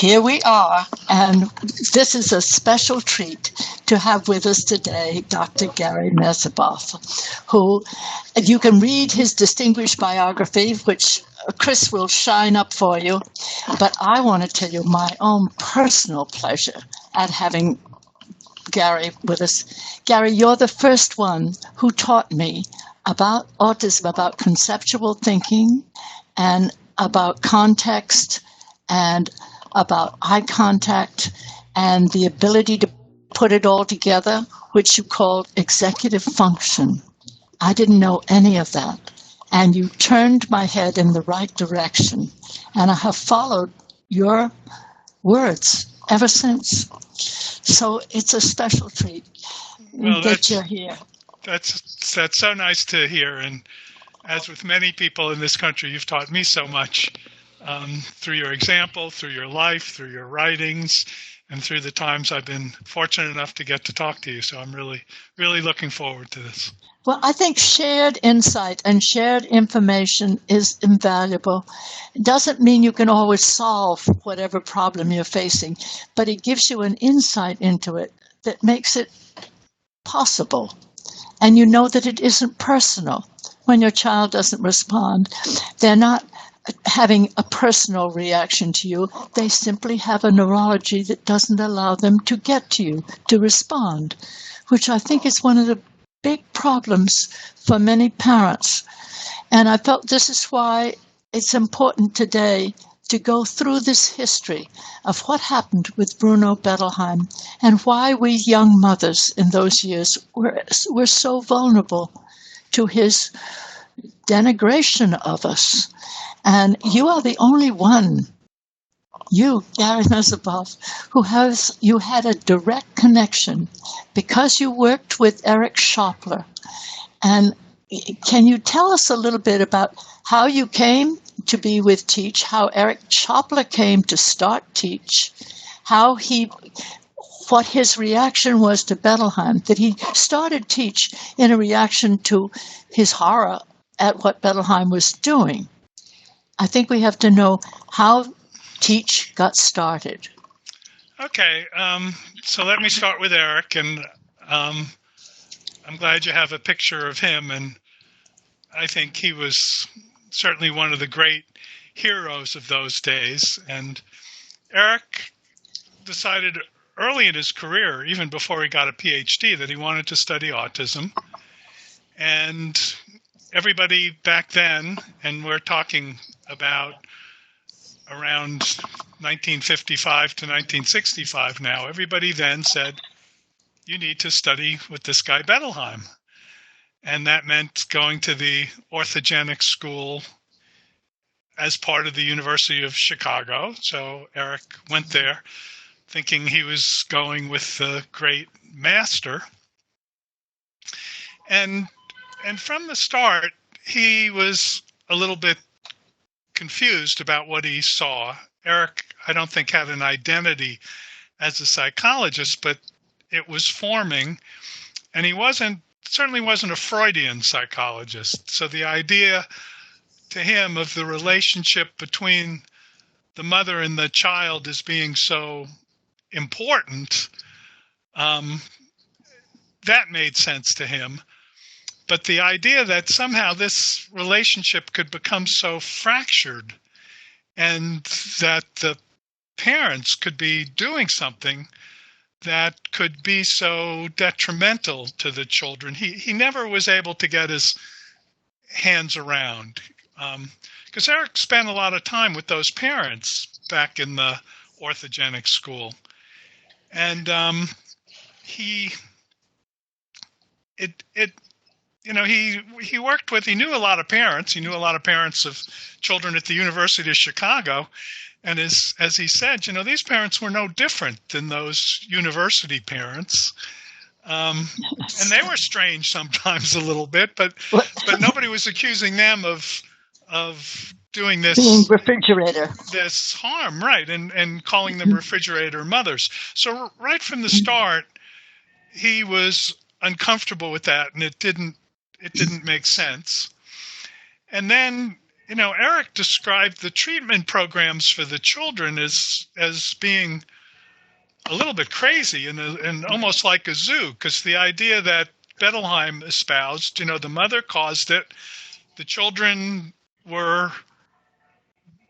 here we are, and this is a special treat to have with us today Dr. Gary Mesibov, who you can read his distinguished biography, which Chris will shine up for you, but I want to tell you my own personal pleasure at having Gary with us. Gary, you're the first one who taught me about autism, about conceptual thinking, and about context, and about eye contact, and the ability to put it all together, which you called executive function. I didn't know any of that. And you turned my head in the right direction. And I have followed your words ever since. So it's a special treat that you're here. That's so nice to hear. And as with many people in this country, you've taught me so much through your example, through your life, through your writings, and through the times I've been fortunate enough to get to talk to you. So I'm really, really looking forward to this. Well, I think shared insight and shared information is invaluable. It doesn't mean you can always solve whatever problem you're facing, but it gives you an insight into it that makes it possible. And you know that it isn't personal. When your child doesn't respond, they're not having a personal reaction to you. They simply have a neurology that doesn't allow them to get to you, to respond, which I think is one of the big problems for many parents. And I felt this is why it's important today to go through this history of what happened with Bruno Bettelheim and why we young mothers in those years were so vulnerable to his denigration of us. And you are the only one, you, Gary Mesibov, you had a direct connection because you worked with Eric Schopler. And can you tell us a little bit about how you came to be with TEACCH, how Eric Schopler came to start TEACCH, what his reaction was to Bettelheim, that he started TEACCH in a reaction to his horror at what Bettelheim was doing. I think we have to know how TEACCH got started. Okay, so let me start with Eric, and I'm glad you have a picture of him, and I think he was certainly one of the great heroes of those days. And Eric decided early in his career, even before he got a PhD, that he wanted to study autism. And everybody back then, and we're talking about around 1955 to 1965 now, everybody then said, you need to study with this guy Bettelheim. And that meant going to the orthogenic school as part of the University of Chicago. So Eric went there thinking he was going with the great master. And from the start, he was a little bit confused about what he saw. Eric, I don't think, had an identity as a psychologist, but it was forming, and he certainly wasn't a Freudian psychologist. So the idea to him of the relationship between the mother and the child as being so important, that made sense to him. But the idea that somehow this relationship could become so fractured and that the parents could be doing something that could be so detrimental to the children, he never was able to get his hands around. Because Eric spent a lot of time with those parents back in the orthogenic school. And he knew a lot of parents. He knew a lot of parents of children at the University of Chicago. And as he said, these parents were no different than those university parents. And they were strange sometimes a little bit, but nobody was accusing them of doing this harm, right? And calling them refrigerator mothers. So right from the start, he was uncomfortable with that, and it didn't make sense. And then Eric described the treatment programs for the children as being a little bit crazy and almost like a zoo, because the idea that Bettelheim espoused, the mother caused it. The children were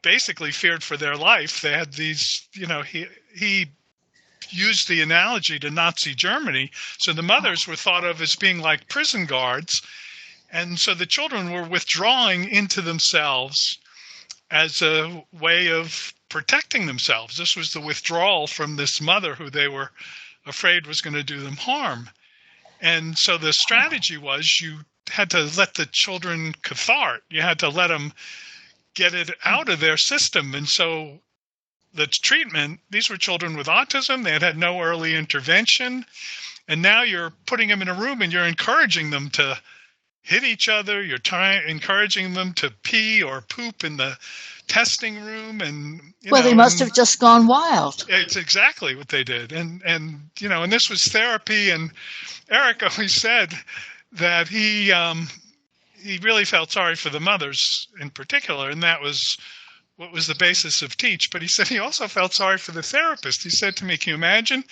basically feared for their life. They had these, he used the analogy to Nazi Germany. So the mothers were thought of as being like prison guards. And so the children were withdrawing into themselves as a way of protecting themselves. This was the withdrawal from this mother who they were afraid was going to do them harm. And so the strategy was you had to let the children cathart. You had to let them get it out of their system. And so the treatment, these were children with autism. They had had no early intervention. And now you're putting them in a room and you're encouraging them to hit each other. You're encouraging them to pee or poop in the testing room. And they must have just gone wild. It's exactly what they did. And this was therapy. And Eric always said that he really felt sorry for the mothers in particular, and that was what was the basis of TEACCH. But he said he also felt sorry for the therapist. He said to me, can you imagine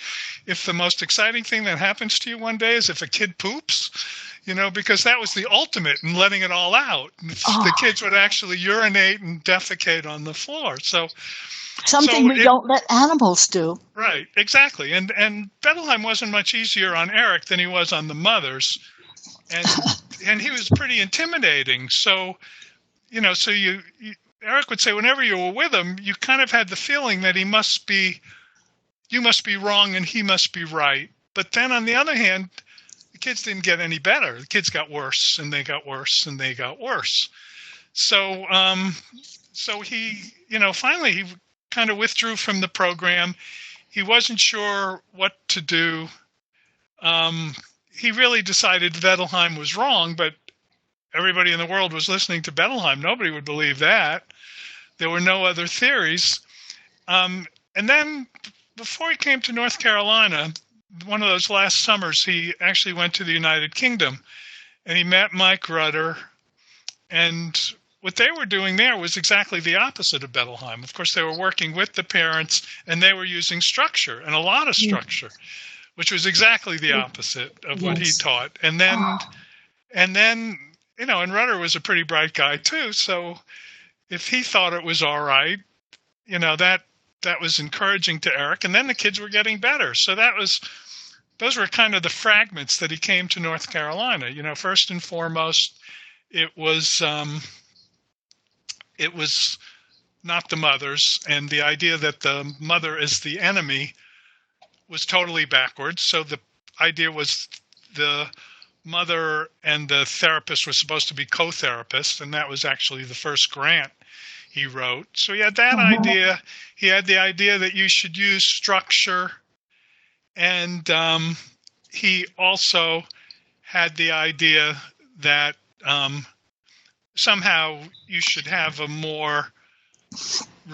if the most exciting thing that happens to you one day is if a kid poops? Because that was the ultimate in letting it all out. The kids would actually urinate and defecate on the floor. Something we don't let animals do. Right, exactly. And Bettelheim wasn't much easier on Eric than he was on the mothers. And he was pretty intimidating. So, Eric would say whenever you were with him, you kind of had the feeling that you must be wrong and he must be right. But then on the other hand, the kids didn't get any better. The kids got worse and they got worse and they got worse. So he, finally he kind of withdrew from the program. He wasn't sure what to do. He really decided Bettelheim was wrong, but everybody in the world was listening to Bettelheim. Nobody would believe that. There were no other theories. And then before he came to North Carolina, one of those last summers, he actually went to the United Kingdom and he met Mike Rutter. And what they were doing there was exactly the opposite of Bettelheim. Of course, they were working with the parents and they were using structure and a lot of structure, which was exactly the opposite of what he taught. And then, and Rutter was a pretty bright guy too. So if he thought it was all right, that was encouraging to Eric. And then the kids were getting better. So those were kind of the fragments that he came to North Carolina. First and foremost, it was not the mothers, and the idea that the mother is the enemy was totally backwards. So the idea was the mother and the therapist were supposed to be co-therapists, and that was actually the first grant he wrote. So he had that idea. He had the idea that you should use structure, and he also had the idea that somehow you should have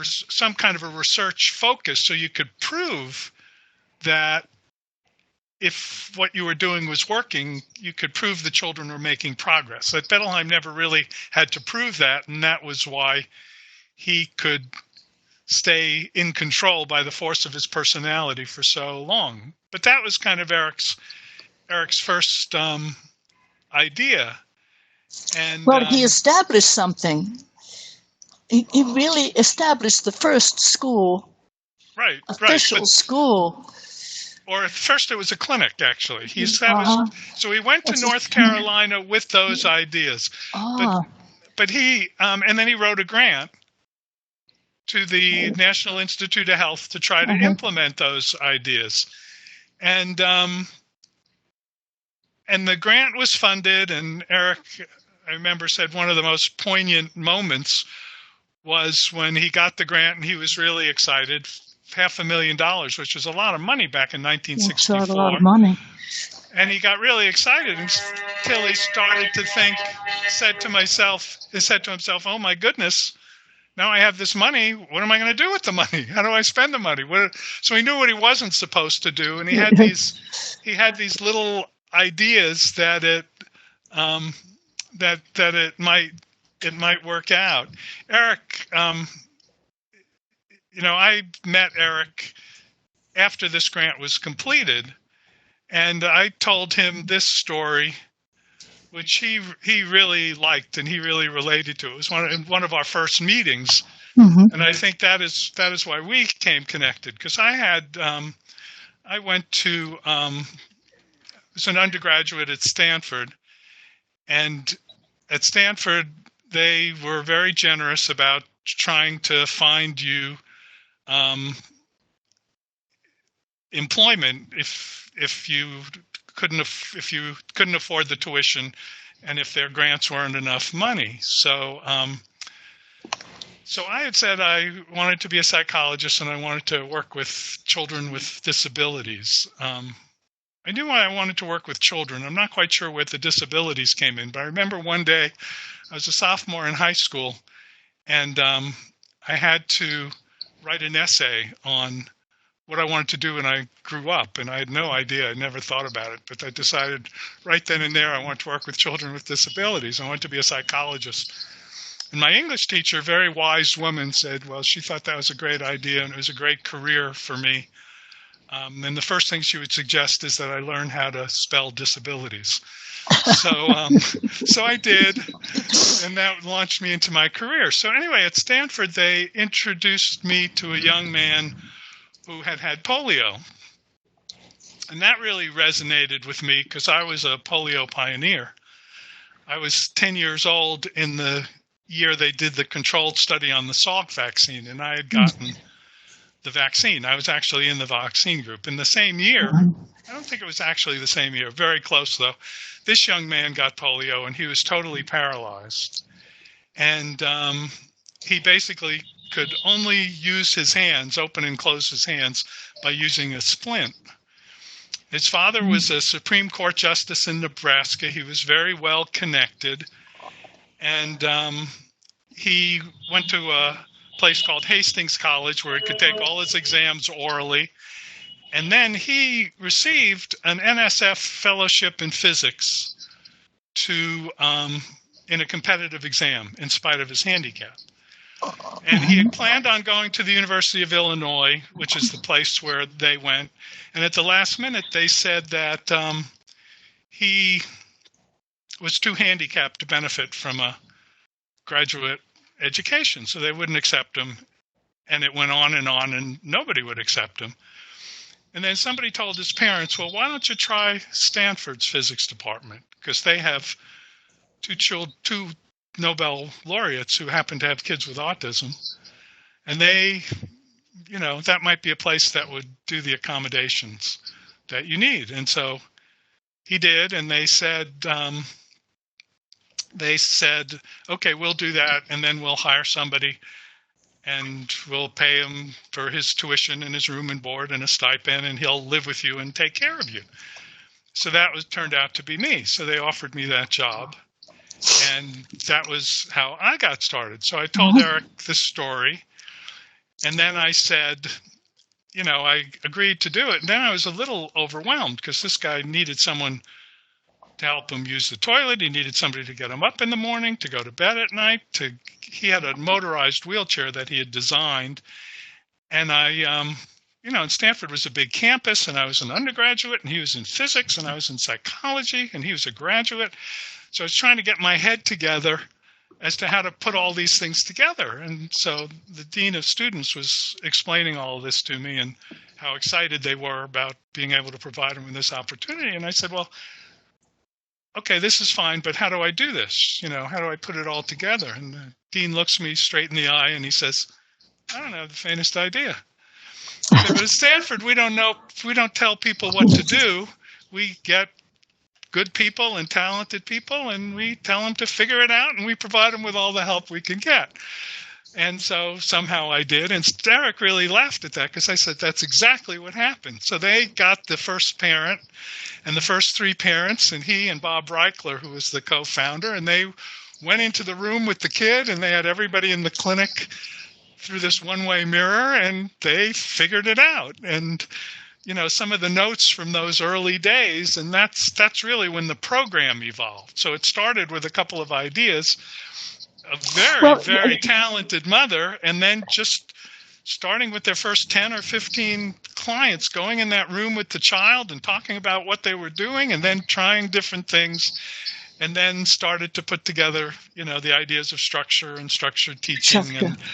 some kind of a research focus so you could prove that if what you were doing was working, you could prove the children were making progress. That Bettelheim never really had to prove that, and that was why he could stay in control by the force of his personality for so long. But that was kind of Eric's first idea. And he established something. He really established the first school, official school. Or at first it was a clinic, actually. He established. So he went to North Carolina with those ideas. But he, and then he wrote a grant to the National Institute of Health to try to implement those ideas. And the grant was funded, and Eric, I remember, said one of the most poignant moments was when he got the grant and he was really excited. $500,000, which was a lot of money back in 1964. That's a lot of money. And he got really excited until he started to think, he said to himself, oh my goodness, now I have this money. What am I going to do with the money? How do I spend the money? So he knew what he wasn't supposed to do. And he had these little ideas that it might it might work out. Eric, I met Eric after this grant was completed, and I told him this story, which he really liked and he really related to. It was one of our first meetings, and I think that is why we came connected. Because I went to was an undergraduate at Stanford, and at Stanford they were very generous about trying to find you employment if you couldn't afford the tuition, and if their grants weren't enough money. So I had said I wanted to be a psychologist and I wanted to work with children with disabilities. I knew I wanted to work with children. I'm not quite sure where the disabilities came in, but I remember one day I was a sophomore in high school, and I had to write an essay on what I wanted to do when I grew up, and I had no idea. I never thought about it, but I decided right then and there I wanted to work with children with disabilities. I wanted to be a psychologist. And my English teacher, a very wise woman, said, well, she thought that was a great idea and it was a great career for me. And the first thing she would suggest is that I learn how to spell disabilities. So I did, and that launched me into my career. So anyway, at Stanford, they introduced me to a young man who had polio. And that really resonated with me because I was a polio pioneer. I was 10 years old in the year they did the controlled study on the Salk vaccine, and I had gotten the vaccine. I was actually in the vaccine group. In the same year, I don't think it was actually the same year, very close though, this young man got polio and he was totally paralyzed. And he basically could only use his hands, open and close his hands, by using a splint. His father was a Supreme Court justice in Nebraska. He was very well connected. And he went to a place called Hastings College where he could take all his exams orally. And then he received an NSF fellowship in physics in a competitive exam in spite of his handicap. And he had planned on going to the University of Illinois, which is the place where they went. And at the last minute, they said that he was too handicapped to benefit from a graduate education, so they wouldn't accept him. And it went on, and nobody would accept him. And then somebody told his parents, well, why don't you try Stanford's physics department? Because they have two Nobel laureates who happen to have kids with autism. And they, that might be a place that would do the accommodations that you need. And so he did, and they said, okay, we'll do that, and then we'll hire somebody, and we'll pay him for his tuition and his room and board and a stipend, and he'll live with you and take care of you. So that turned out to be me. So they offered me that job, and that was how I got started. So I told Eric this story, and then I said, I agreed to do it. And then I was a little overwhelmed because this guy needed someone to help him use the toilet. He needed somebody to get him up in the morning, to go to bed at night. He had a motorized wheelchair that he had designed. And and Stanford was a big campus, and I was an undergraduate, and he was in physics, and I was in psychology, and he was a graduate. So I was trying to get my head together as to how to put all these things together. And so the dean of students was explaining all of this to me and how excited they were about being able to provide him with this opportunity. And I said, well, okay, this is fine, but how do I do this? How do I put it all together? And the dean looks me straight in the eye and he says, I don't have the faintest idea. I said, but at Stanford, we don't tell people what to do. We get good people and talented people, and we tell them to figure it out, and we provide them with all the help we can get. And so somehow I did, and Eric really laughed at that because I said, that's exactly what happened. So they got the first parent and the first three parents, and he and Bob Reichler, who was the co-founder, and they went into the room with the kid, and they had everybody in the clinic through this one-way mirror, and they figured it out. And some of the notes from those early days, and that's really when the program evolved. So it started with a couple of ideas. a very talented mother, and then just starting with their first 10 or 15 clients, going in that room with the child and talking about what they were doing, and then trying different things, and then started to put together, the ideas of structure and structured teaching.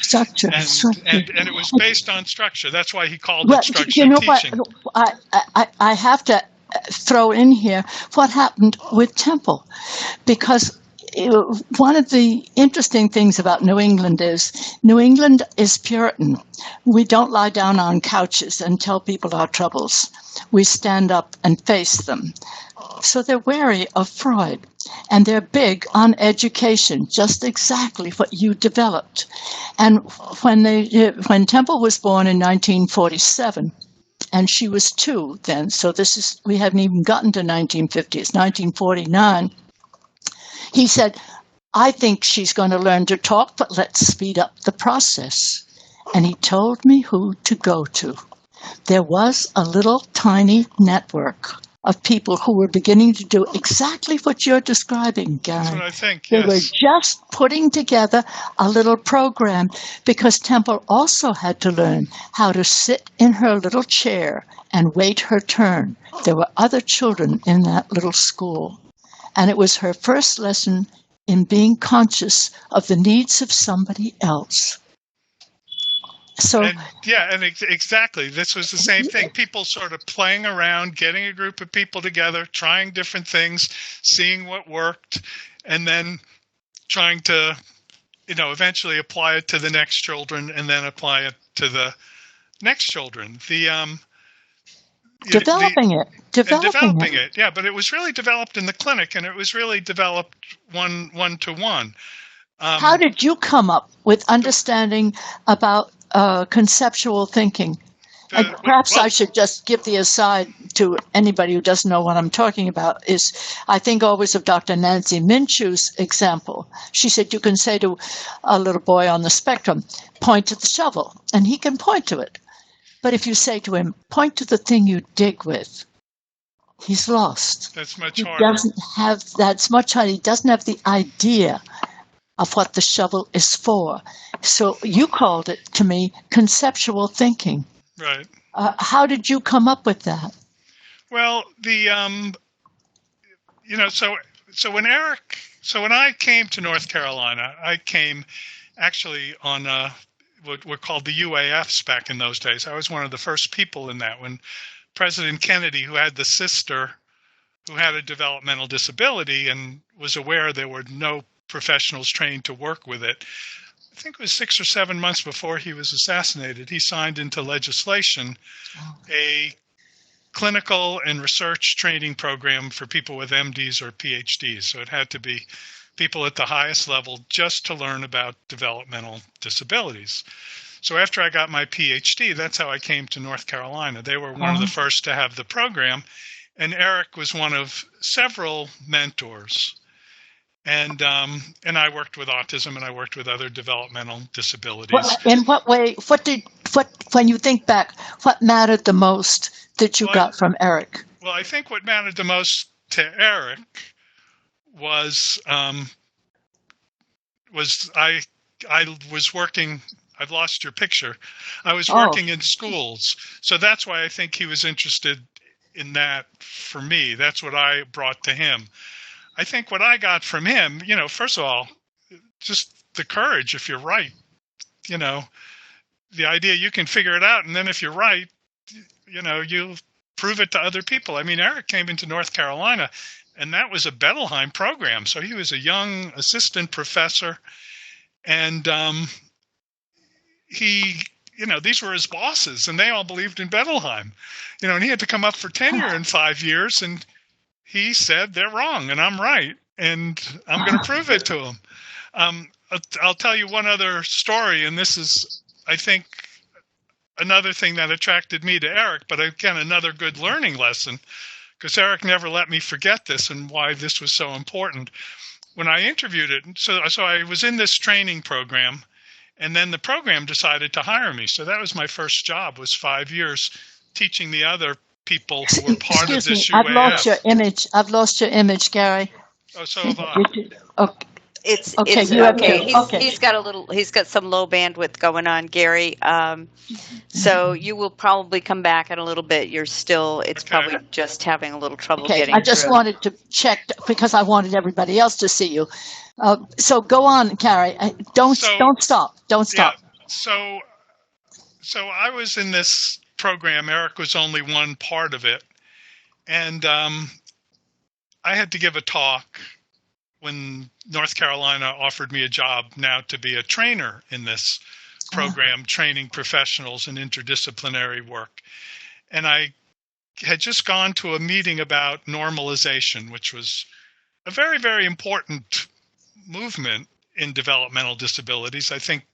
Structure. And it was based on structure. That's why he called it structured teaching. What? I have to throw in here what happened with Temple, because one of the interesting things about New England is Puritan. We don't lie down on couches and tell people our troubles. We stand up and face them. So they're wary of Freud, and they're big on education, just exactly what you developed. And when Temple was born in 1947, and she was 2 then, so we haven't even gotten to 1950, it's 1949, he said, I think she's going to learn to talk, but let's speed up the process. And he told me who to go to. There was a little tiny network of people who were beginning to do exactly what you're describing, Gary. That's what I think, They yes. were just putting together a little program, because Temple also had to learn how to sit in her little chair and wait her turn. There were other children in that little school. And it was her first lesson in being conscious of the needs of somebody else. Exactly. This was the same thing. People sort of playing around, getting a group of people together, trying different things, seeing what worked, and then trying to, eventually apply it to the next children, and then apply it to the next children. Developing it. Yeah, but it was really developed in the clinic, and it was really developed one-to-one. How did you come up with understanding about conceptual thinking? I should just give the aside to anybody who doesn't know what I'm talking about. I think always of Dr. Nancy Minshew's example. She said you can say to a little boy on the spectrum, point to the shovel, and he can point to it. But if you say to him, point to the thing you dig with, he's lost. That's much harder. That's much harder. He doesn't have the idea of what the shovel is for. So you called it, to me, conceptual thinking. Right. How did you come up with that? Well, so when I came to North Carolina, I came actually on what were called the UAFs back in those days. I was one of the first people in that, when President Kennedy, who had the sister who had a developmental disability and was aware there were no professionals trained to work with it, I think it was 6 or 7 months before he was assassinated, he signed into legislation a clinical and research training program for people with MDs or PhDs. So it had to be people at the highest level just to learn about developmental disabilities. So after I got my PhD, that's how I came to North Carolina. They were one of the first to have the program, and Eric was one of several mentors. And I worked with autism, and I worked with other developmental disabilities. In what way? When you think back, what mattered the most that you got from Eric? Well, I think what mattered the most to Eric was I was working. I've lost your picture. I was working in schools, so that's why I think he was interested in that. For me, that's what I brought to him. I think what I got from him, first of all, just the courage. If you're right, the idea you can figure it out, and then if you're right, you'll prove it to other people. I mean, Eric came into North Carolina, and that was a Bettelheim program. So he was a young assistant professor, and these were his bosses, and they all believed in Bettelheim. And he had to come up for tenure in 5 years, and he said they're wrong and I'm right, and I'm going to prove it to them. I'll tell you one other story, and this is, I think, another thing that attracted me to Eric, but again, another good learning lesson, because Eric never let me forget this and why this was so important. When I interviewed it, so I was in this training program, and then the program decided to hire me. So that was my first job, was 5 years teaching the other people who were part of this UAF. I've lost your image, Gary. Oh, so have I. It's Okay, it's you have okay. two. He's Okay. he's got some low bandwidth going on, Gary. So you will probably come back in a little bit. It's Okay. probably just having a little trouble Okay, getting I just through. wanted to check because I wanted everybody else to see you. So go on, Carrie. Don't stop. Don't stop. Yeah. So I was in this program. Eric was only one part of it, and I had to give a talk when North Carolina offered me a job now to be a trainer in this program, training professionals in interdisciplinary work. And I had just gone to a meeting about normalization, which was a very, very important movement in developmental disabilities. I think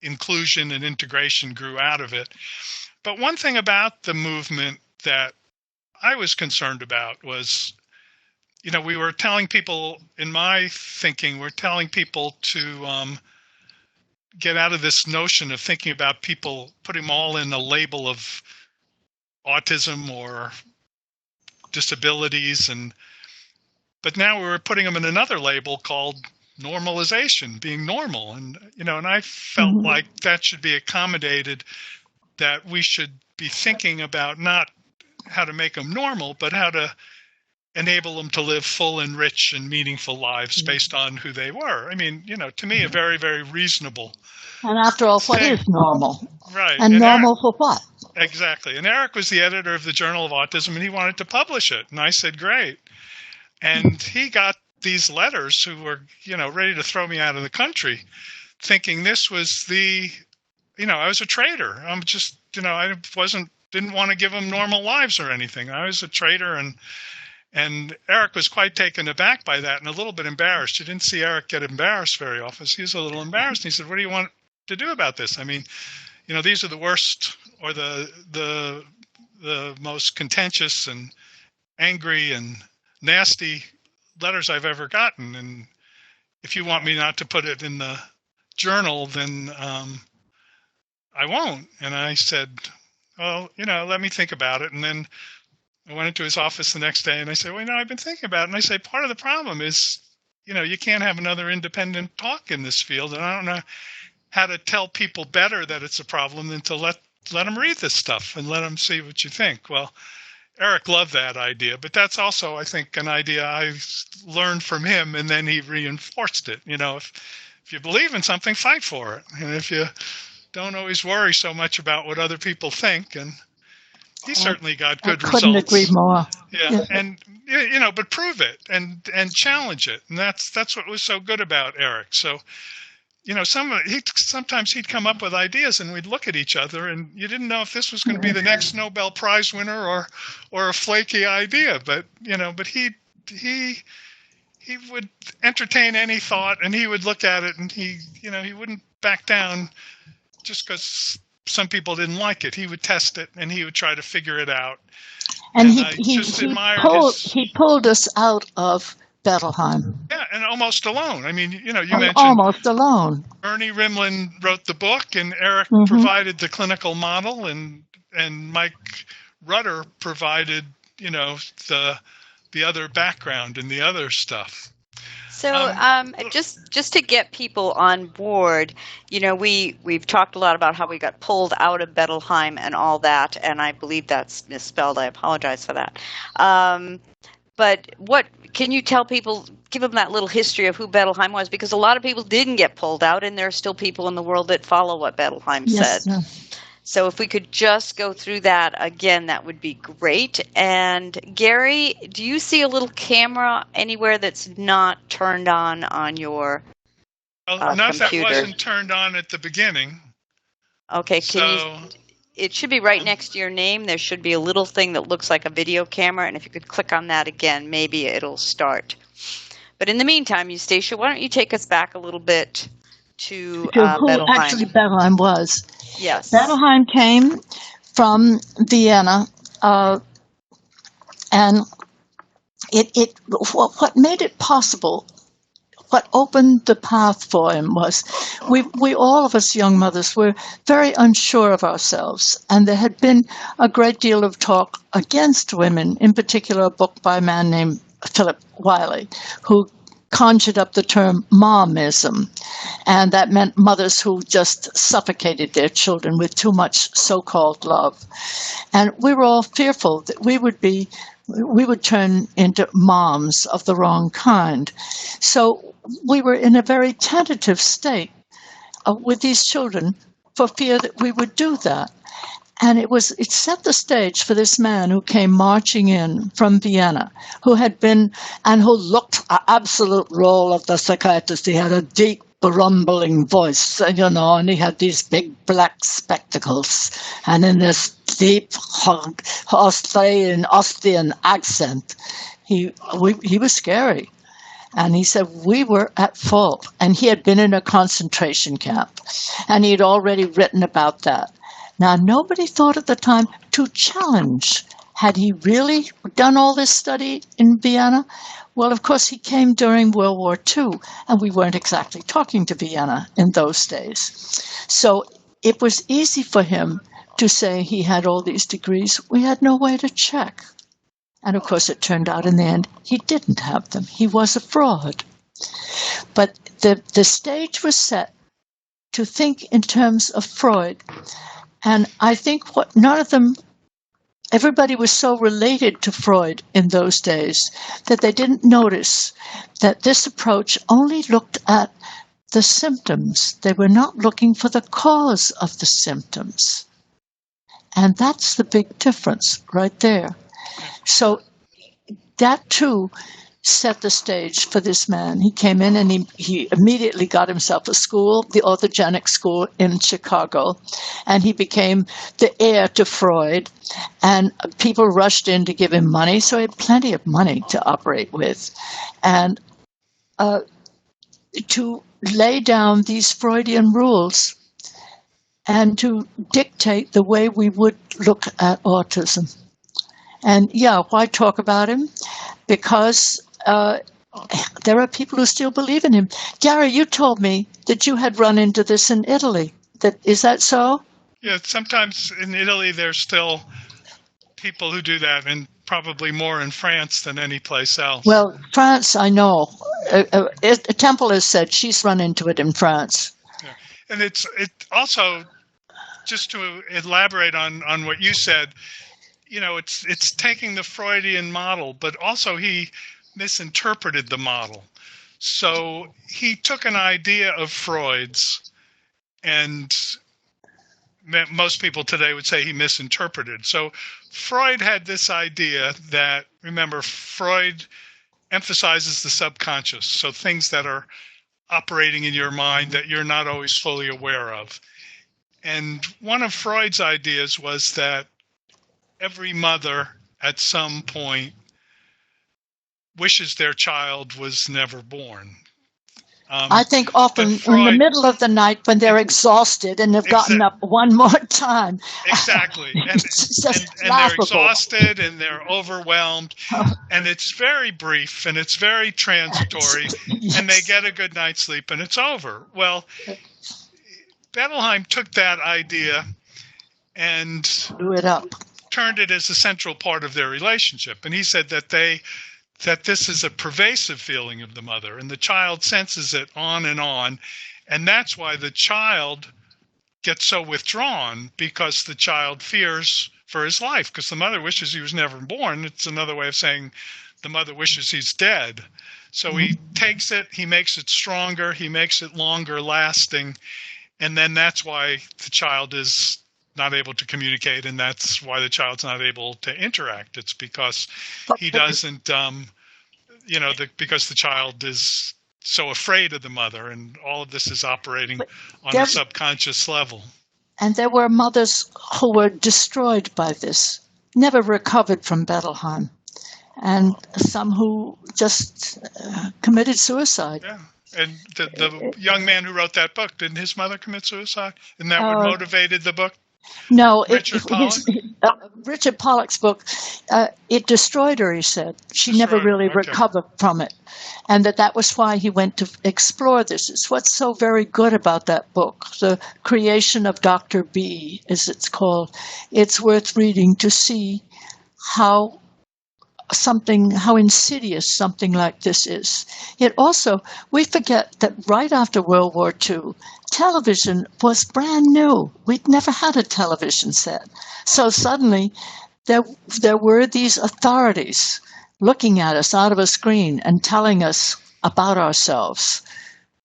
inclusion and integration grew out of it. But one thing about the movement that I was concerned about was, we were telling people, in my thinking, we're telling people to get out of this notion of thinking about people, putting them all in a label of autism or disabilities, but now we were putting them in another label called normalization, being normal, and I felt like that should be accommodated, that we should be thinking about not how to make them normal, but how to enable them to live full and rich and meaningful lives based on who they were. I mean, to me, a very, very reasonable. And after all, what is normal? Right. And normal for what? Exactly. And Eric was the editor of the Journal of Autism, and he wanted to publish it. And I said, great. And he got these letters who were, ready to throw me out of the country, thinking this was I was a traitor. I'm just, I didn't want to give them normal lives or anything. I was a traitor, and Eric was quite taken aback by that and a little bit embarrassed. You didn't see Eric get embarrassed very often. He was a little embarrassed. And he said, what do you want to do about this? I mean, these are the worst, or the most contentious and angry and nasty letters I've ever gotten. And if you want me not to put it in the journal, then I won't. And I said, well, let me think about it. And then I went into his office the next day and I said, well, I've been thinking about it. And I say, part of the problem is, you can't have another independent talk in this field. And I don't know how to tell people better that it's a problem than to let them read this stuff and let them see what you think. Well, Eric loved that idea, but that's also, I think, an idea I learned from him, and then he reinforced it. If you believe in something, fight for it. And if you don't always worry so much about what other people think, and he certainly got good results. Couldn't agree more. Yeah, and but prove it and challenge it, and that's what was so good about Eric. So, sometimes he'd come up with ideas, and we'd look at each other, and you didn't know if this was going to be the next Nobel Prize winner or a flaky idea. But he would entertain any thought, and he would look at it, and he wouldn't back down just because some people didn't like it. He would test it, and he would try to figure it out. And he pulled us out of Bettelheim. Yeah, and almost alone. I mean, you mentioned almost alone. Ernie Rimlin wrote the book, and Eric provided the clinical model, and Mike Rutter provided, the other background and the other stuff. So just to get people on board, we've talked a lot about how we got pulled out of Bettelheim and all that, and I believe that's misspelled. I apologize for that. But what can you tell people, give them that little history of who Bettelheim was? Because a lot of people didn't get pulled out, and there are still people in the world that follow what Bettelheim said. No. So if we could just go through that again, that would be great. And Gary, do you see a little camera anywhere that's not turned on your not computer? That wasn't turned on at the beginning. Okay, it should be right next to your name. There should be a little thing that looks like a video camera, and if you could click on that again, maybe it'll start. But in the meantime, Eustacia, why don't you take us back a little bit to who Bettelheim. Actually Bettelheim was. Yes. Bettelheim came from Vienna, and what made it possible, what opened the path for him was we all of us young mothers were very unsure of ourselves, and there had been a great deal of talk against women, in particular a book by a man named Philip Wiley, who conjured up the term momism, and that meant mothers who just suffocated their children with too much so-called love. And we were all fearful that we would turn into moms of the wrong kind. So we were in a very tentative state with these children for fear that we would do that. And it set the stage for this man who came marching in from Vienna, who had been, and who looked an absolute role of the psychiatrist. He had a deep, rumbling voice, and he had these big black spectacles, and in this deep Austrian accent. He was scary. And he said we were at fault. And he had been in a concentration camp, and he had already written about that. Now, nobody thought at the time to challenge. Had he really done all this study in Vienna? Well, of course, he came during World War II, and we weren't exactly talking to Vienna in those days. So it was easy for him to say he had all these degrees. We had no way to check. And, of course, it turned out in the end he didn't have them. He was a fraud. But the stage was set to think in terms of Freud. And I think everybody was so related to Freud in those days that they didn't notice that this approach only looked at the symptoms. They were not looking for the cause of the symptoms. And that's the big difference right there. So that, too, set the stage for this man. He came in and he immediately got himself a school, the orthogenic school in Chicago, and he became the heir to Freud. And people rushed in to give him money, so he had plenty of money to operate with. And to lay down these Freudian rules and to dictate the way we would look at autism. And why talk about him? Because there are people who still believe in him. Gary, you told me that you had run into this in Italy. Is that so? Yeah, sometimes in Italy there's still people who do that, and probably more in France than any place else. Well, France, I know. Temple has said she's run into it in France. Yeah. And it also, just to elaborate on what you said, it's taking the Freudian model, but also he misinterpreted the model. So he took an idea of Freud's, and most people today would say he misinterpreted. So Freud had this idea that, remember, Freud emphasizes the subconscious, so things that are operating in your mind that you're not always fully aware of. And one of Freud's ideas was that every mother at some point wishes their child was never born. I think often in the middle of the night when they're exhausted and they've gotten up one more time. Exactly. And they're exhausted and they're overwhelmed. And it's very brief and it's very transitory. Yes. And they get a good night's sleep and it's over. Well, Bettelheim took that idea and blew it up. Turned it as a central part of their relationship. And he said that this is a pervasive feeling of the mother, and the child senses it on. And that's why the child gets so withdrawn, because the child fears for his life, because the mother wishes he was never born. It's another way of saying the mother wishes he's dead. So he takes it, he makes it stronger, he makes it longer lasting, and then that's why the child is not able to communicate, and that's why the child's not able to interact. It's because he doesn't, because the child is so afraid of the mother, and all of this is operating on a subconscious level. And there were mothers who were destroyed by this, never recovered from Bettelheim, and some who just committed suicide. Yeah. And the young man who wrote that book, didn't his mother commit suicide? And that what motivated the book? No, Richard Pollock's book, it destroyed her, he said. She never really recovered from it. And that was why he went to explore this. It's what's so very good about that book, The Creation of Dr. B, as it's called. It's worth reading to see how how insidious something like this is. Yet also, we forget that right after World War II, television was brand new. We'd never had a television set. So suddenly, there were these authorities looking at us out of a screen and telling us about ourselves.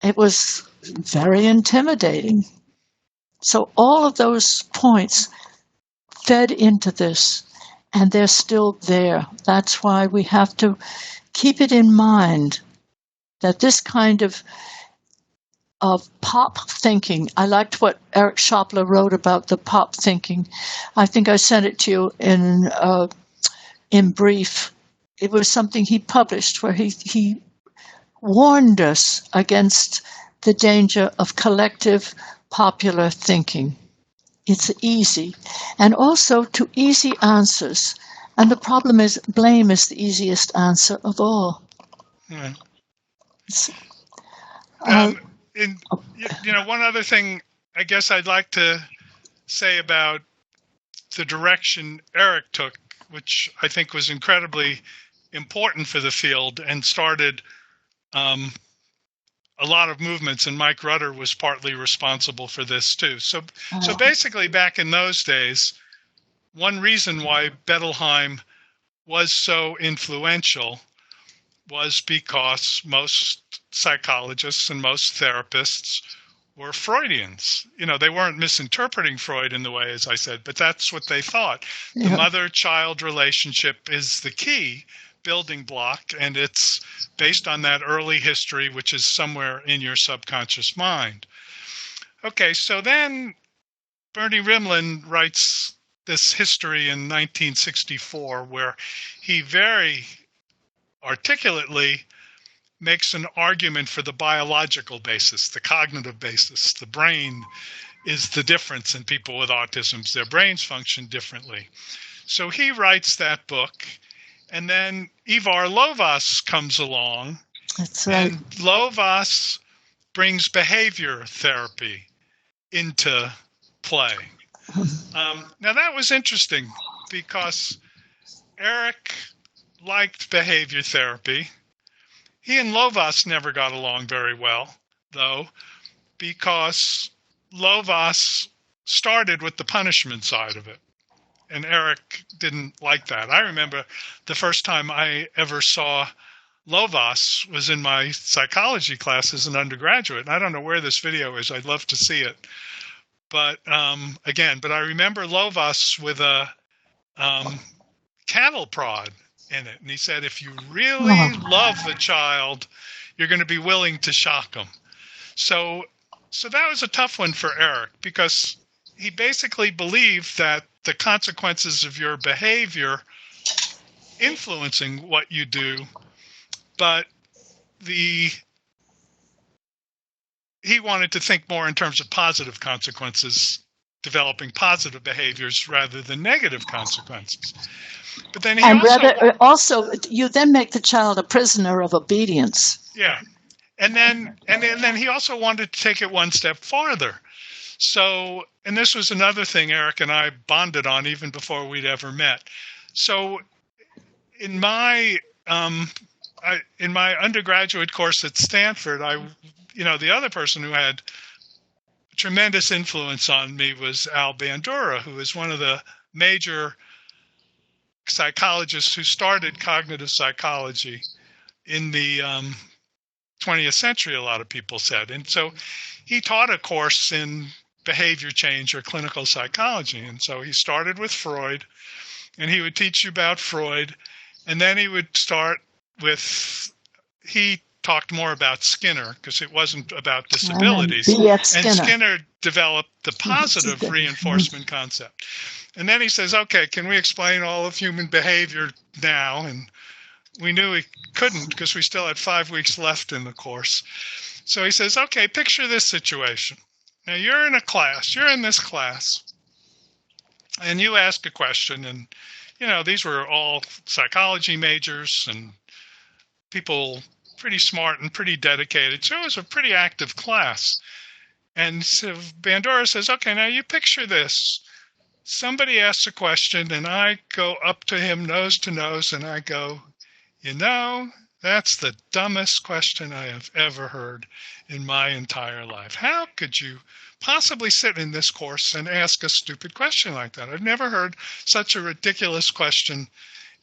It was very intimidating. So all of those points fed into this, and they're still there. That's why we have to keep it in mind that this kind of pop thinking, I liked what Eric Schopler wrote about the pop thinking. I think I sent it to you in brief. It was something he published where he warned us against the danger of collective popular thinking. It's easy, and also to easy answers. And the problem is, blame is the easiest answer of all. Yeah. One other thing I guess I'd like to say about the direction Eric took, which I think was incredibly important for the field and started a lot of movements, and Mike Rutter was partly responsible for this too. So basically back in those days, one reason why Bettelheim was so influential was because most psychologists and most therapists were Freudians. They weren't misinterpreting Freud in the way, as I said, but that's what they thought. The mother-child relationship is the key building block, and it's based on that early history, which is somewhere in your subconscious mind. Okay, so then Bernie Rimland writes this history in 1964 where he very articulately makes an argument for the biological basis, the cognitive basis. The brain is the difference in people with autism. Their brains function differently. So he writes that book, and then Ivar Lovaas comes along. That's right. And Lovaas brings behavior therapy into play. Now that was interesting because Eric liked behavior therapy. He and Lovaas never got along very well, though, because Lovaas started with the punishment side of it, and Eric didn't like that. I remember the first time I ever saw Lovaas was in my psychology class as an undergraduate, and I don't know where this video is. I'd love to see it. But but I remember Lovaas with a cattle prod in it. And he said, if you really love the child, you're going to be willing to shock them. So that was a tough one for Eric because he basically believed that the consequences of your behavior influencing what you do, but he wanted to think more in terms of positive consequences, developing positive behaviors rather than negative consequences. But then you then make the child a prisoner of obedience. Yeah, and then he also wanted to take it one step farther. So, and this was another thing Eric and I bonded on even before we'd ever met. So, in my undergraduate course at Stanford, the other person who had tremendous influence on me was Al Bandura, who is one of the major psychologists who started cognitive psychology in the 20th century, a lot of people said. And so he taught a course in behavior change or clinical psychology. And so he started with Freud, and he would teach you about Freud. And then he would start with, he talked more about Skinner because it wasn't about disabilities. And Skinner developed the positive reinforcement concept. And then he says, okay, can we explain all of human behavior now? And we knew we couldn't because we still had 5 weeks left in the course. So he says, okay, picture this situation. Now you're in this class, and you ask a question, and, these were all psychology majors and people pretty smart and pretty dedicated. So it was a pretty active class. And so Bandura says, okay, now you picture this. Somebody asks a question, and I go up to him nose to nose, and I go, You know, that's the dumbest question I have ever heard in my entire life. How could you possibly sit in this course and ask a stupid question like that? I've never heard such a ridiculous question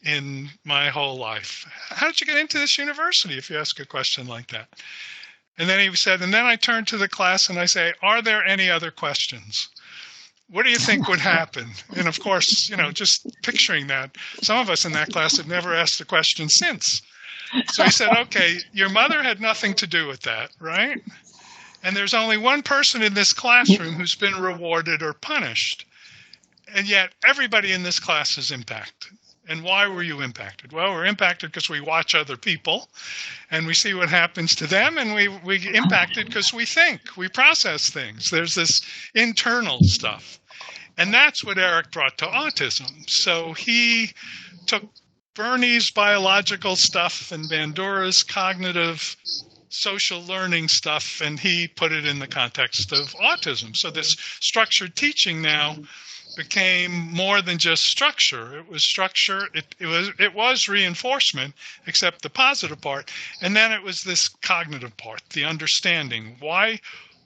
in my whole life. How did you get into this university if you ask a question like that? And then he said, and then I turn to the class and I say, are there any other questions? What do you think would happen? And of course, just picturing that, some of us in that class have never asked a question since. So he said, okay, your mother had nothing to do with that, right? And there's only one person in this classroom who's been rewarded or punished. And yet everybody in this class is impacted. And why were you impacted? Well, we're impacted because we watch other people and we see what happens to them. And we impacted because we think, we process things. There's this internal stuff. And that's what Eric brought to autism. So he took Bernie's biological stuff and Bandura's cognitive social learning stuff, and he put it in the context of autism. So this structured teaching now became more than just structure. It was structure. It was reinforcement, except the positive part. And then it was this cognitive part, the understanding. Why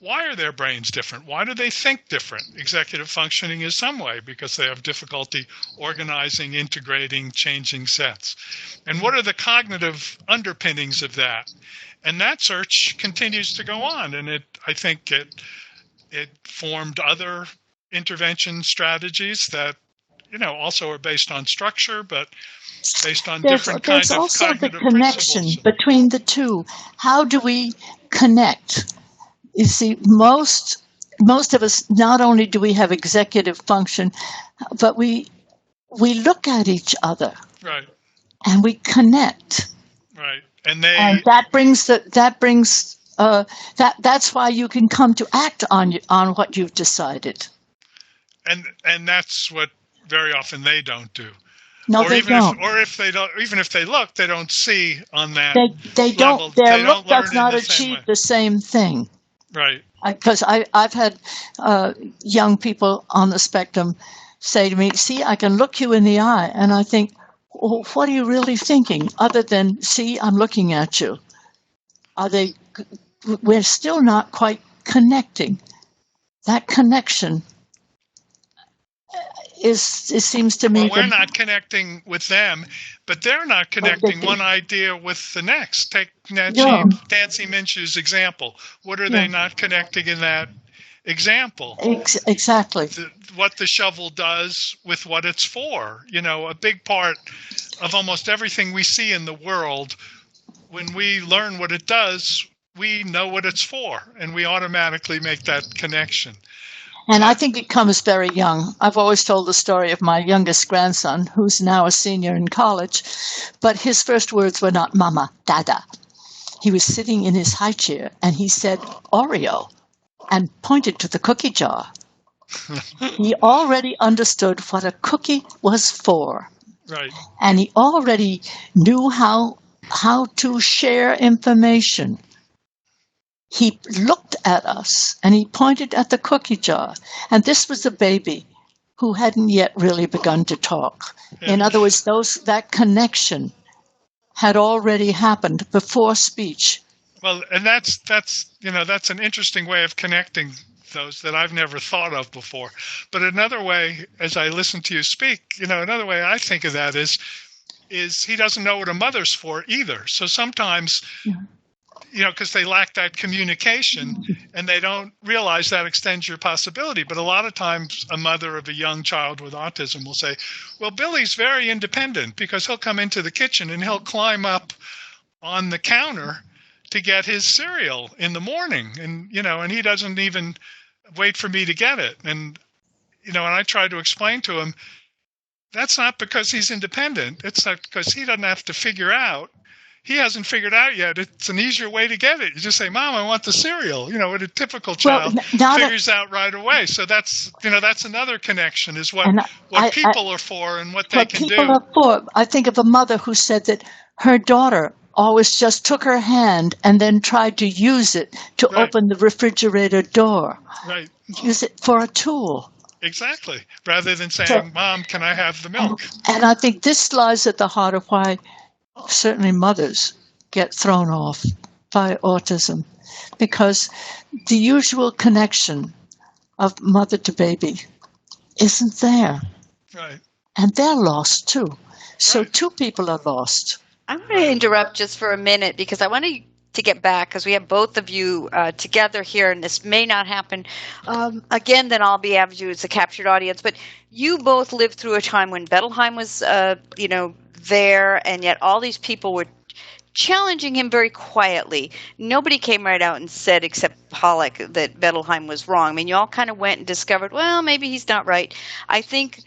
are their brains different? Why do they think different? Executive functioning is some way because they have difficulty organizing, integrating, changing sets. And what are the cognitive underpinnings of that? And that search continues to go on. And I think it formed other intervention strategies that, also are based on structure, but based on different kinds of cognitive principles. There's also the connection between the two. How do we connect? You see, most of us, not only do we have executive function, but we look at each other. Right. And we connect. Right. And that's why you can come to act on what you've decided. And that's what very often they don't do. No, they don't. Even if they look, they don't see on that. They don't. Level. Their they look don't learn does not achieve the same thing. Right. Because I've had young people on the spectrum say to me, "See, I can look you in the eye," and I think, well, what are you really thinking? Other than, "See, I'm looking at you." We're still not quite connecting. That connection it seems to me. Well, we're not connecting with them, but they're not connecting one idea with the next. Take Nancy Minshew's example. What are they not connecting in that example? Exactly. What the shovel does with what it's for. A big part of almost everything we see in the world, when we learn what it does, we know what it's for, and we automatically make that connection. And I think it comes very young. I've always told the story of my youngest grandson, who's now a senior in college, but his first words were not mama, dada. He was sitting in his high chair, and he said Oreo and pointed to the cookie jar. He already understood what a cookie was for. Right. And he already knew how to share information. He looked at us and he pointed at the cookie jar. And this was a baby who hadn't yet really begun to talk. In other words, that connection had already happened before speech. Well, and that's an interesting way of connecting those that I've never thought of before. But another way, as I listen to you speak, another way I think of that is he doesn't know what a mother's for either. So sometimes, because they lack that communication and they don't realize that extends your possibility. But a lot of times a mother of a young child with autism will say, well, Billy's very independent because he'll come into the kitchen and he'll climb up on the counter to get his cereal in the morning. And he doesn't even wait for me to get it. And I try to explain to him, that's not because he's independent. It's not because he doesn't have to figure out. He hasn't figured out yet. It's an easier way to get it. You just say, Mom, I want the cereal. What a typical child figures out right away. So that's another connection is what people are for and what they can do. What people are for. I think of a mother who said that her daughter always just took her hand and then tried to use it to open the refrigerator door. Right. Use it for a tool. Exactly. Rather than saying, Mom, can I have the milk? And I think this lies at the heart of why certainly mothers, get thrown off by autism because the usual connection of mother to baby isn't there. Right. And they're lost too. So Right. two people are lost. I'm going to interrupt just for a minute because I want to get back because we have both of you together here, and this may not happen again. Then I'll be able to. It's a captured audience, but you both lived through a time when Bettelheim was, there, and yet all these people were challenging him very quietly. Nobody came right out and said, except Pollock, that Bettelheim was wrong. I mean, you all kind of went and discovered, well, maybe he's not right. I think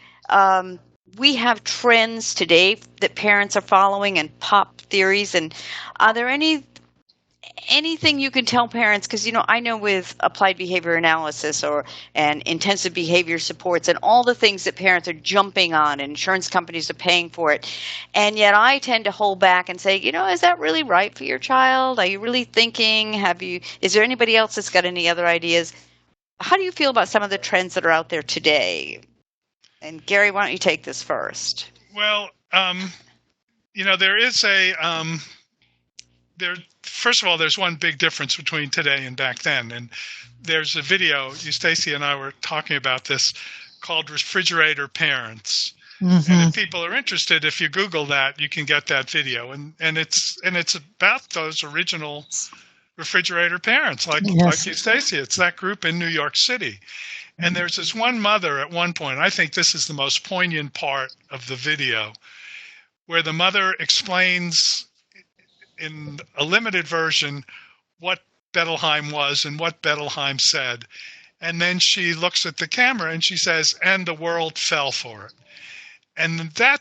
we have trends today that parents are following and pop theories. And are there anything you can tell parents? Because, I know with applied behavior analysis and intensive behavior supports and all the things that parents are jumping on and insurance companies are paying for it. And yet I tend to hold back and say, is that really right for your child? Are you really thinking? Is there anybody else that's got any other ideas? How do you feel about some of the trends that are out there today? And Gary, why don't you take this first? Well, there is first of all, there's one big difference between today and back then. And there's a video, Eustacia and I were talking about this, called Refrigerator Parents. Mm-hmm. And if people are interested, if you Google that, you can get that video. And it's about those original refrigerator parents, like Eustacia. It's that group in New York City. And there's this one mother at one point, I think this is the most poignant part of the video, where the mother explains in a limited version what Bettelheim was and what Bettelheim said. And then she looks at the camera and she says, and the world fell for it. And that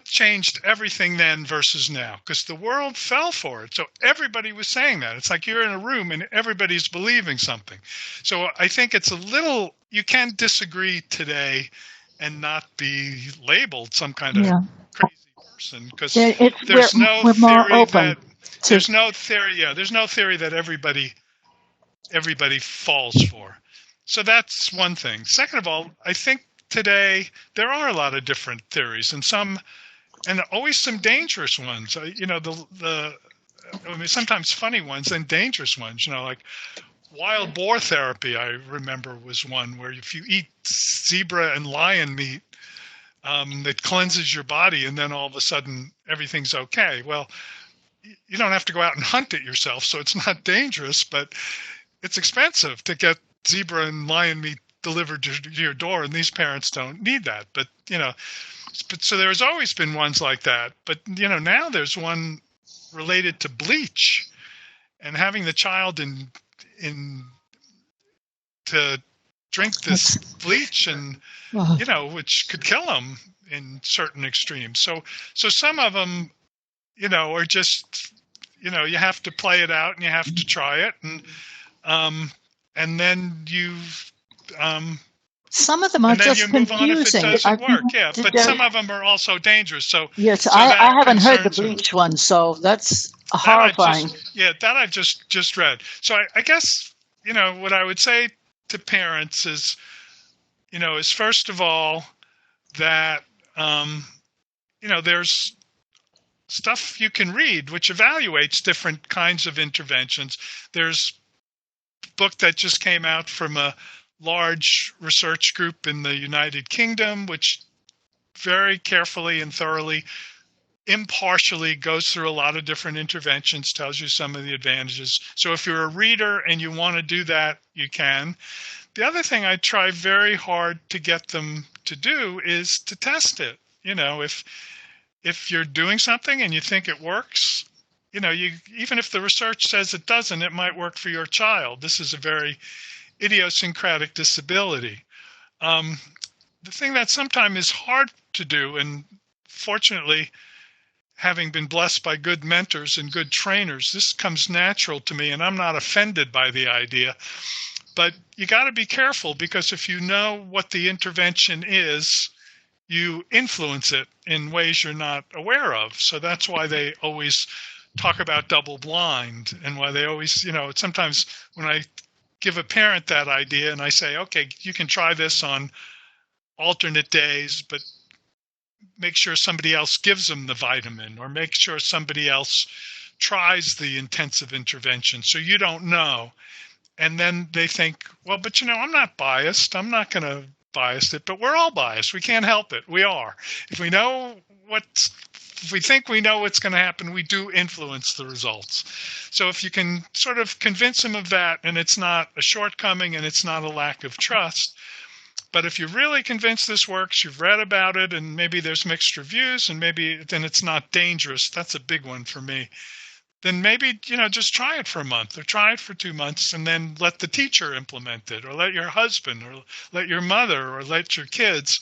changed everything then versus now, because the world fell for it. So everybody was saying that. It's like you're in a room and everybody's believing something. So I think it's you can disagree today and not be labeled some kind of crazy person, because there's no theory that everybody falls for. So that's one thing. Second of all, I think today there are a lot of different theories, and always some dangerous ones. Sometimes funny ones and dangerous ones. Like wild boar therapy, I remember, was one where if you eat zebra and lion meat, that cleanses your body, and then all of a sudden everything's okay. Well, you don't have to go out and hunt it yourself, so it's not dangerous, but it's expensive to get zebra and lion meat delivered to your door, and these parents don't need that. But so there's always been ones like that. But now there's one related to bleach and having the child to drink this bleach, and which could kill them in certain extremes. So some of them, are just, you have to play it out and you have to try it, and then some of them are just you move confusing. On if it doesn't work, but some of them are also dangerous. So yes, I haven't heard the bleach one, so that's horrifying. That I've just read. So I guess what I would say to parents is first of all that there's stuff you can read which evaluates different kinds of interventions. There's a book that just came out from a large research group in the United Kingdom, which very carefully and thoroughly, impartially goes through a lot of different interventions, tells you some of the advantages. So if you're a reader and you want to do that, you can. The other thing I try very hard to get them to do is to test it. If you're doing something and you think it works, even if the research says it doesn't, it might work for your child. This is a very idiosyncratic disability. The thing that sometimes is hard to do, and fortunately, having been blessed by good mentors and good trainers, this comes natural to me, and I'm not offended by the idea. But you got to be careful, because if you know what the intervention is, you influence it in ways you're not aware of. So that's why they always talk about double blind, and why they always, sometimes when I give a parent that idea and I say, okay, you can try this on alternate days, but make sure somebody else gives them the vitamin, or make sure somebody else tries the intensive intervention, so you don't know. And then they think, well, but I'm not biased. I'm not going to bias it, but we're all biased. We can't help it. We are. If we think we know what's going to happen, we do influence the results. So if you can sort of convince them of that, and it's not a shortcoming and it's not a lack of trust, but if you're really convinced this works, you've read about it, and maybe there's mixed reviews, and maybe then it's not dangerous. That's a big one for me. Then maybe, just try it for a month or try it for 2 months, and then let the teacher implement it, or let your husband, or let your mother, or let your kids.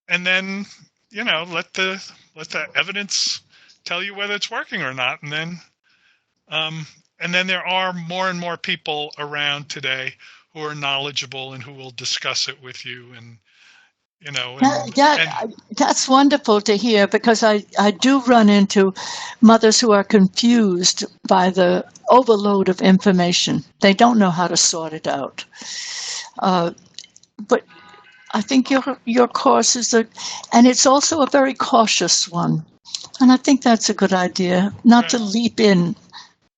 And then, let the evidence tell you whether it's working or not. And then there are more and more people around today who are knowledgeable and who will discuss it with you. And that's wonderful to hear, because I do run into mothers who are confused by the overload of information. They don't know how to sort it out. But I think your course and it's also a very cautious one. And I think that's a good idea, not to leap in,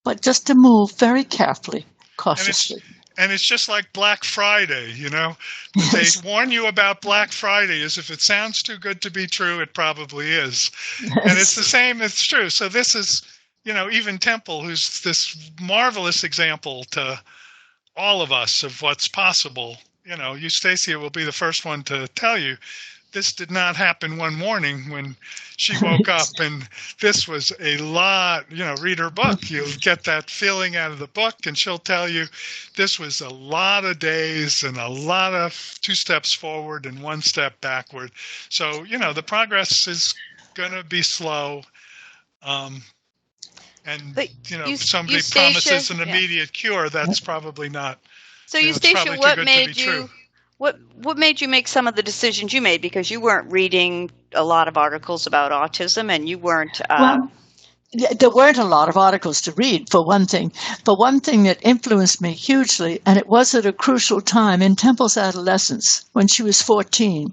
but just to move very carefully, cautiously. And it's just like Black Friday, They warn you about Black Friday as if it sounds too good to be true, it probably is. Yes. And it's the same, it's true. So this is, even Temple, who's this marvelous example to all of us of what's possible. Eustacia will be the first one to tell you, this did not happen one morning when she woke up, and this was a lot, read her book. You'll get that feeling out of the book, and she'll tell you this was a lot of days and a lot of 2 steps forward and 1 step backward. So, the progress is going to be slow. If somebody promises an immediate cure, that's probably not. So, Eustacia, what made you make some of the decisions you made? Because you weren't reading a lot of articles about autism, and you weren't. There weren't a lot of articles to read, for one thing. But one thing that influenced me hugely, and it was at a crucial time in Temple's adolescence, when she was 14,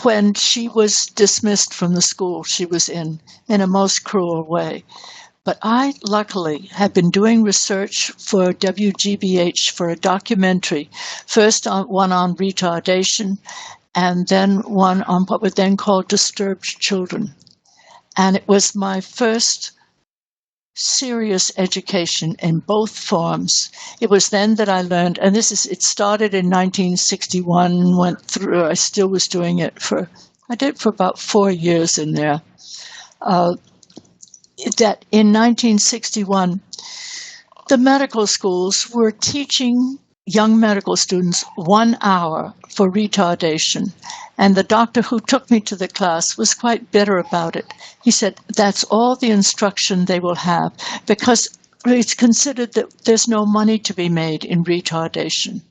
when she was dismissed from the school she was in a most cruel way. But I, luckily, had been doing research for WGBH for a documentary, first one on retardation, and then one on what were then called disturbed children. And it was my first serious education in both forms. It was then that I learned, and it started in 1961, went through, I still was doing it I did for about 4 years in there. That in 1961, the medical schools were teaching young medical students 1 hour for retardation. And the doctor who took me to the class was quite bitter about it. He said, that's all the instruction they will have, because it's considered that there's no money to be made in retardation.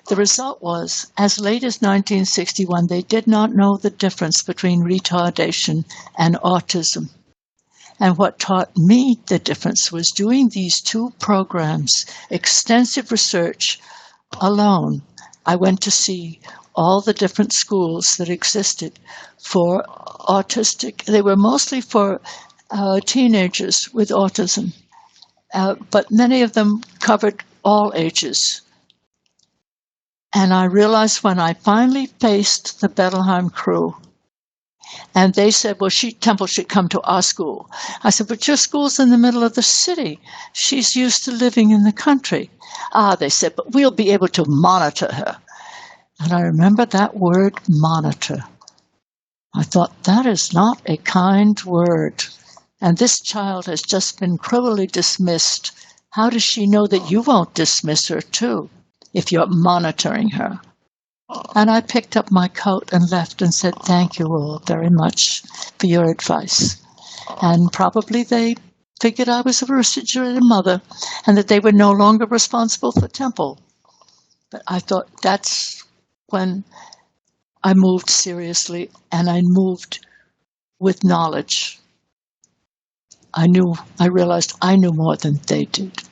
The result was, as late as 1961, they did not know the difference between retardation and autism. And what taught me the difference was doing these 2 programs, extensive research alone. I went to see all the different schools that existed for autistic. They were mostly for teenagers with autism, but many of them covered all ages. And I realized when I finally faced the Bettelheim crew, and they said, well, Temple should come to our school. I said, but your school's in the middle of the city. She's used to living in the country. They said, but we'll be able to monitor her. And I remember that word, monitor. I thought, that is not a kind word. And this child has just been cruelly dismissed. How does she know that you won't dismiss her too, if you're monitoring her? And I picked up my coat and left and said, thank you all very much for your advice. And probably they figured I was a refrigerator mother and that they were no longer responsible for Temple. But I thought that's when I moved seriously, and I moved with knowledge. I realized I knew more than they did.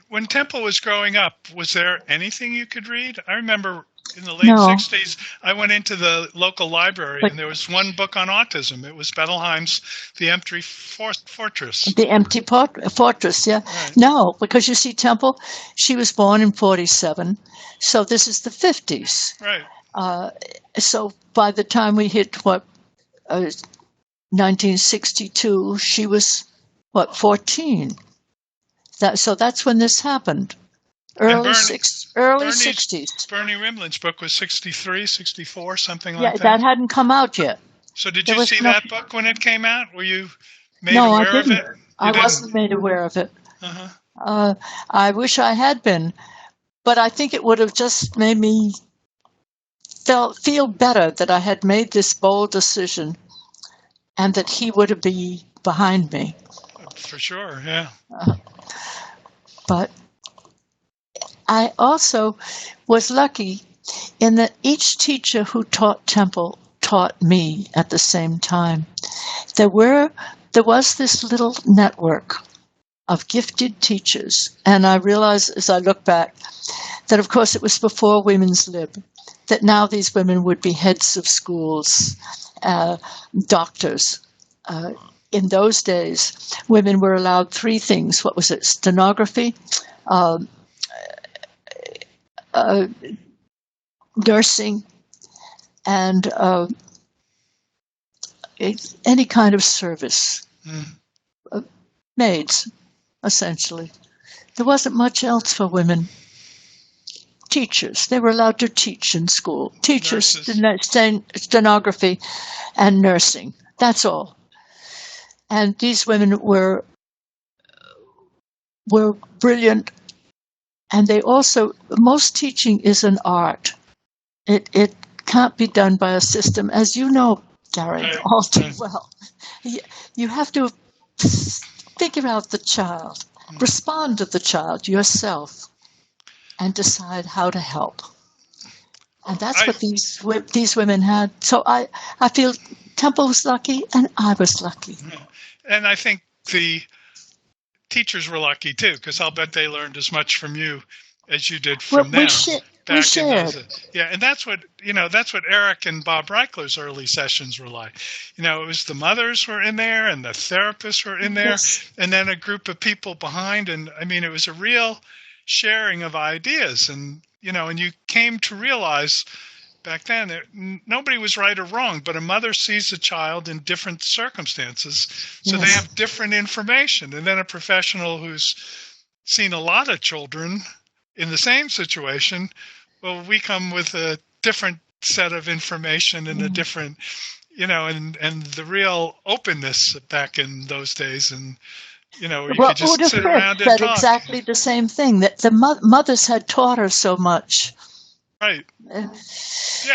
When Temple was growing up, was there anything you could read? I remember In the late No. 60s, I went into the local library, and there was one book on autism. It was Bettelheim's The Empty Fortress. The Empty Fortress, yeah. Right. No, because you see, Temple, she was born in 47, so this is the 50s. Right. So by the time we hit, 1962, she was, 14? So that's when this happened. Early 60s. Bernie Rimland's book was 63, 64, something like that. Yeah, that hadn't come out yet. So did you see that book when it came out? Were you made No, aware I didn't. of it? I wasn't made aware of it. Uh-huh. I wish I had been, but I think it would have just made me feel better that I had made this bold decision and that he would be behind me. For sure, yeah. But I also was lucky in that each teacher who taught Temple taught me at the same time. There was this little network of gifted teachers, and I realized as I look back that, of course, it was before Women's Lib, that now these women would be heads of schools, doctors. In those days, women were allowed 3 things. What was it? Stenography, nursing, and any kind of service. Maids, essentially. There wasn't much else for women. Teachers. They were allowed to teach in school. Teachers, stenography, and nursing. That's all. And these women were brilliant. And they also, most teaching is an art. It can't be done by a system, as you know, Gary, all too well. You have to figure out the child, respond to the child yourself, and decide how to help. And that's what these women had. So I feel Temple was lucky, and I was lucky. And I think the teachers were lucky too, because I'll bet they learned as much from you as you did from them. We shared. Yeah, and that's what Eric and Bob Reichler's early sessions were like. It was the mothers were in there, and the therapists were in there, and then a group of people behind. And I mean, it was a real sharing of ideas, and and you came to realize back then that nobody was right or wrong, but a mother sees a child in different circumstances, so they have different information. And then a professional who's seen a lot of children in the same situation, well, we come with a different set of information and a different, and the real openness back in those days. And, you could just sit around and talk. Exactly the same thing, that the mothers had taught her so much. Right. Yeah,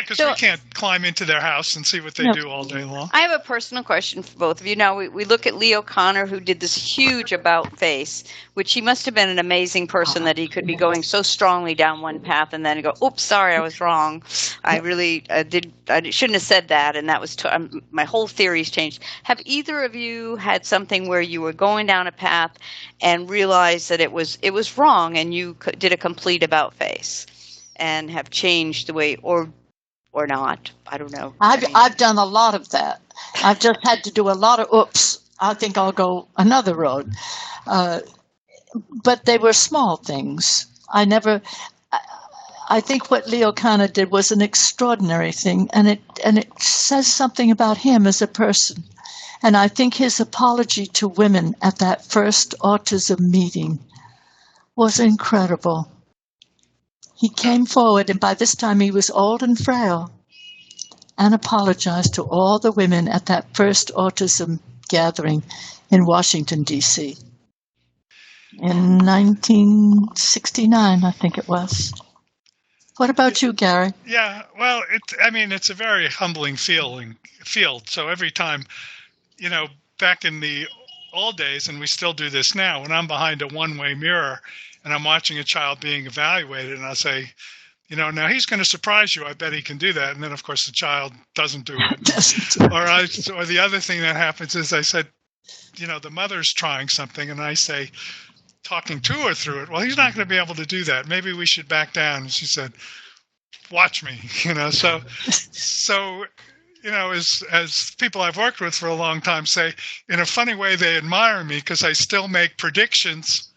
because we can't climb into their house and see what they do all day long. I have a personal question for both of you. Now, we look at Leo Connor, who did this huge about face, which he must have been an amazing person that he could be going so strongly down one path and then go, oops, sorry, I was wrong. I really I shouldn't have said that, and that was my whole theory's changed. Have either of you had something where you were going down a path and realized that it was wrong and you did a complete about face? And have changed the way, or not? I don't know. I've done a lot of that. I've just had to do a lot of oops. I think I'll go another road. But they were small things. I think what Leo Connor did was an extraordinary thing, and it says something about him as a person. And I think his apology to women at that first autism meeting was incredible. He came forward, and by this time he was old and frail, and apologized to all the women at that first autism gathering in Washington, D.C. in 1969, I think it was. What about you, Gary? Yeah, well, it's a very humbling field. So every time, back in the old days, and we still do this now, when I'm behind a one-way mirror and I'm watching a child being evaluated, and I say, now he's going to surprise you. I bet he can do that. And then, of course, the child doesn't do it. Or the other thing that happens is I said, the mother's trying something, and I say, talking to her through it, well, he's not going to be able to do that. Maybe we should back down. And she said, watch me, so as people I've worked with for a long time say, in a funny way, they admire me because I still make predictions.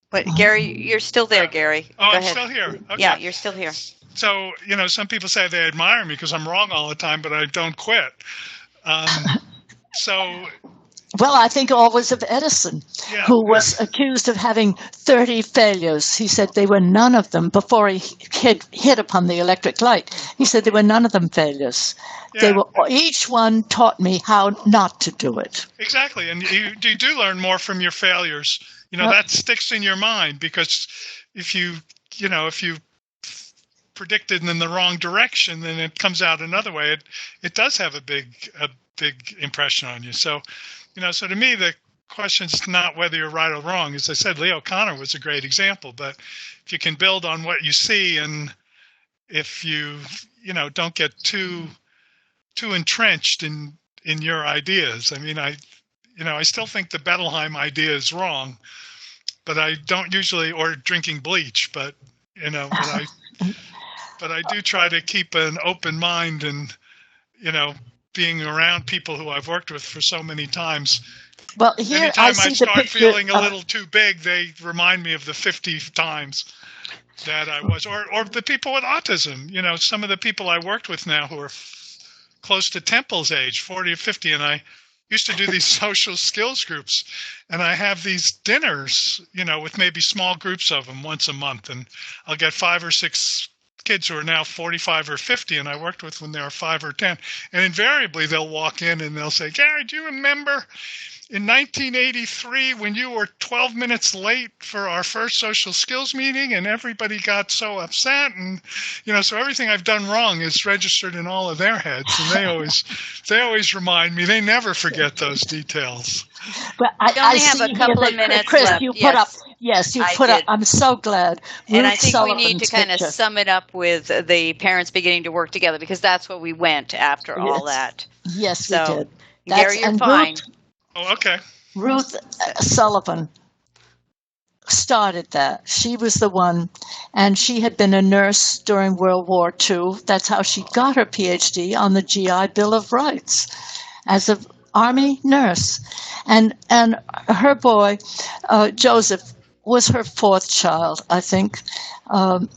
But Gary, you're still there, Gary. Oh, I'm still here. Okay. Yeah, you're still here. So, some people say they admire me because I'm wrong all the time, but I don't quit. Well, I think always of Edison, who was accused of having 30 failures. He said they were none of them, before he hit upon the electric light, he said they were none of them failures. Yeah. They were, each one taught me how not to do it. Exactly. And you do learn more from your failures. That sticks in your mind, because if you predicted in the wrong direction, then it comes out another way. It does have a big impression on you. So, so to me, the question is not whether you're right or wrong. As I said, Leo Connor was a great example, but if you can build on what you see, and if you, don't get too entrenched in your ideas. I mean, I still think the Bettelheim idea is wrong, but I don't usually, or drinking bleach, but I do try to keep an open mind, and, being around people who I've worked with for so many times. Well, here anytime I start feeling a little too big, they remind me of the 50 times that I was, or the people with autism. Some of the people I worked with now who are close to Temple's age, 40 or 50, and I used to do these social skills groups, and I have these dinners, with maybe small groups of them once a month, and I'll get 5 or 6 kids who are now 45 or 50, and I worked with when they were 5 or 10, and invariably they'll walk in and they'll say, "Gary, do you remember in 1983 when you were 12 minutes late for our first social skills meeting and everybody got so upset?" And so everything I've done wrong is registered in all of their heads, and they always remind me. They never forget those details. But I have a couple of minutes Chris, left. You put up. Yes, you put up. I'm so glad. And Ruth I think Sullivan's we need to kind of sum it up with the parents beginning to work together, because that's where we went after all that. Yes, so, we did. Gary, you're fine. Oh, okay. Ruth Sullivan started that. She was the one, and she had been a nurse during World War II. That's how she got her PhD on the GI Bill of Rights, as an Army nurse. And her boy, Joseph, was her 4th child, I think, 3rd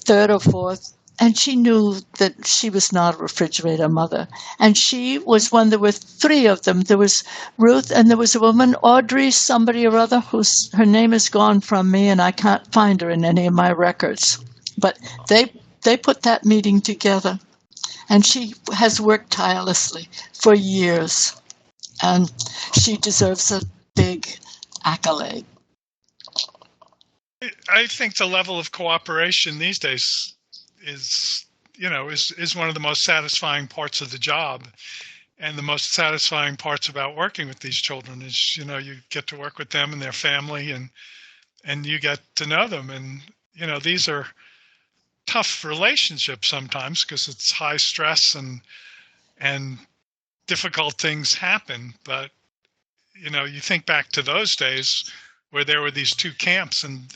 or 4th. And she knew that she was not a refrigerator mother. And she was one, there were 3 of them. There was Ruth, and there was a woman, Audrey somebody or other, her name is gone from me, and I can't find her in any of my records. But they put that meeting together. And she has worked tirelessly for years. And she deserves a big accolade. I think the level of cooperation these days is one of the most satisfying parts of the job, and the most satisfying parts about working with these children is, you get to work with them and their family, and you get to know them. And, these are tough relationships sometimes because it's high stress and difficult things happen. But, you think back to those days where there were these 2 camps, and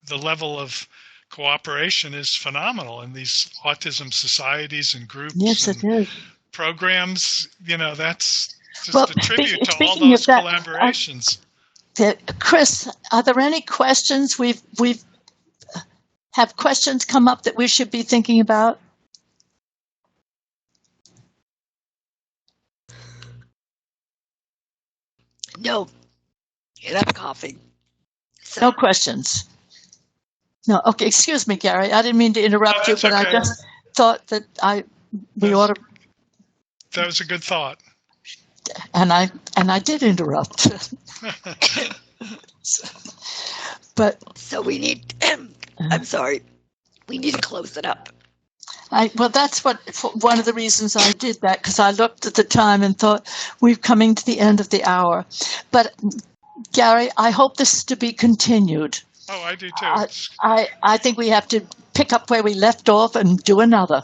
the level of cooperation is phenomenal in these autism societies and groups. Yes, it is. Programs, that's just a tribute to all those collaborations. Chris, are there any questions? We've have questions come up that we should be thinking about? No. And I'm coughing. So. No questions. No. Okay. Excuse me, Gary. I didn't mean to interrupt you, but okay. I just thought that we ought to. That was a good thought. And I did interrupt. So we need. I'm sorry. We need to close it up. Well, that's one of the reasons I did that, because I looked at the time and thought we're coming to the end of the hour. But Gary, I hope this is to be continued. Oh, I do too. I think we have to pick up where we left off and do another.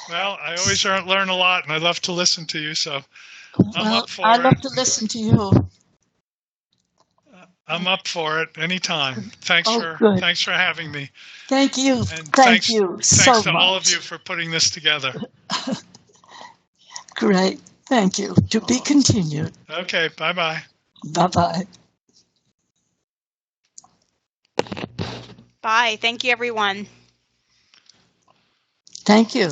Well, I always learn a lot, and I love to listen to you, so I'm up for it. I love to listen to you. I'm up for it anytime. Thanks good. thanks for having me. Thank you. And Thank you so thanks to much. all of you for putting this together. Great. Thank you. To be continued. Okay, bye-bye. Bye-bye. Bye. Thank you, everyone. Thank you.